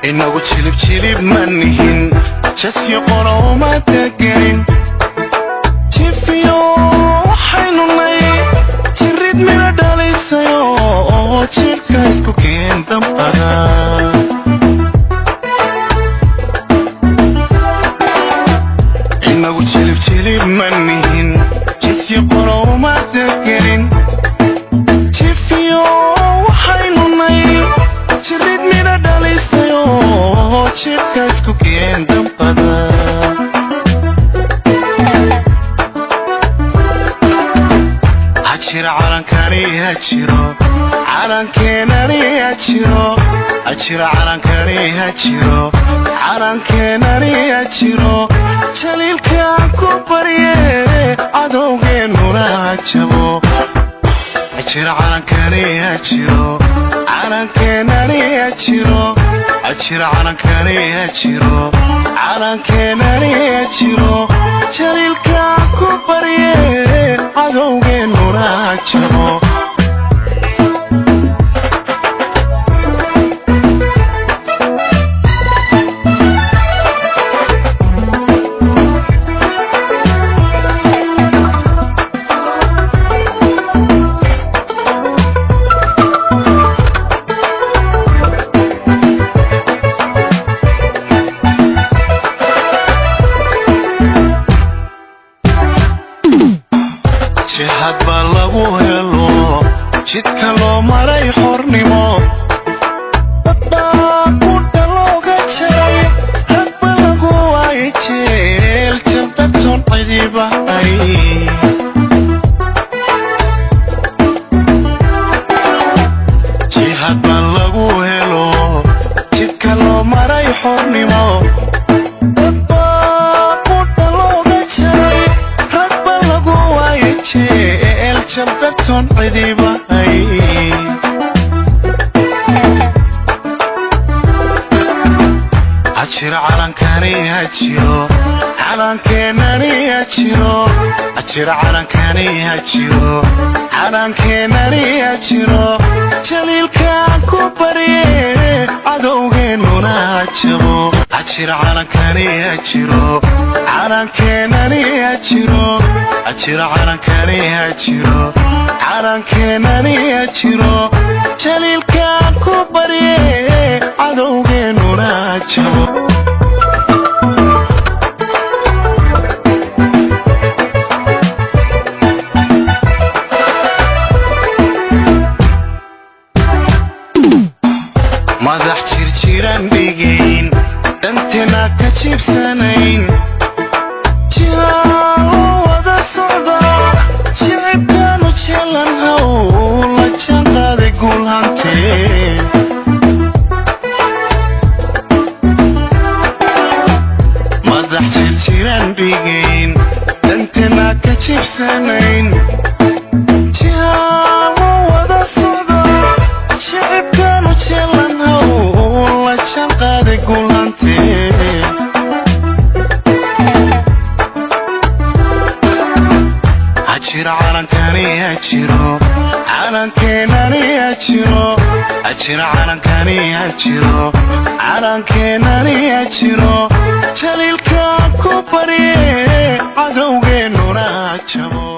inagu jilib manihin jadyo qoroma degayn jifiyo waxaynu nay jirid mina dhalisayo oo jidhka isku keen dambada inagu jilib manihin jadyo qoroma degayn jifiyo waxaynu nay jirid mina dhalisayo oo jidhka isku keen dambada hajira calankani hajiro calankeenani hajiro hajira calankani hajiro calankeenani hajiro jaliilkaan ku barye cadowgeennuna hajabo hajira calankani hajiro calankeenani hajiro hajira calankani hajiro calankeenani hajiro jaliilkaan ku barye cadowgeennuna hajabo jihad baa lagu helo jidka loo maray xornimo dad baa qudha looga jaray ragba lagu waayay jeel jabadson cidiba ay jihad baa lagu helo jidka loo maray xornimo jeel jabadson cidiba ay hajira calankani hajiro calankeenani hajiro hajira calankani hajiro calankeenani hajiro jaliilkaan ku barye cadowgeennuna hajabo hajira calankani hajiro calankeenani hajiro hajira calankani hajiro calankeenani hajiro jaliilkaan ku barye cadowgeennuna hajabo madax jirjiran dhigayn dhanteena ka jiibsanayn jihaalo wada socda shicibkaanu jeelan hawl la jaanqaaday guul hantee madax jirjiran dhigayn dhanteena ka jiibsanayn jihaalo wada socda shicibkaanu jeelan hawl la jaanqaaday guul hantee hajira calankani hajiro calankeenani hajiro hajira calankani hajiro calankeenani hajiro jaliilkaan ku barye cadowgeennuna hajabo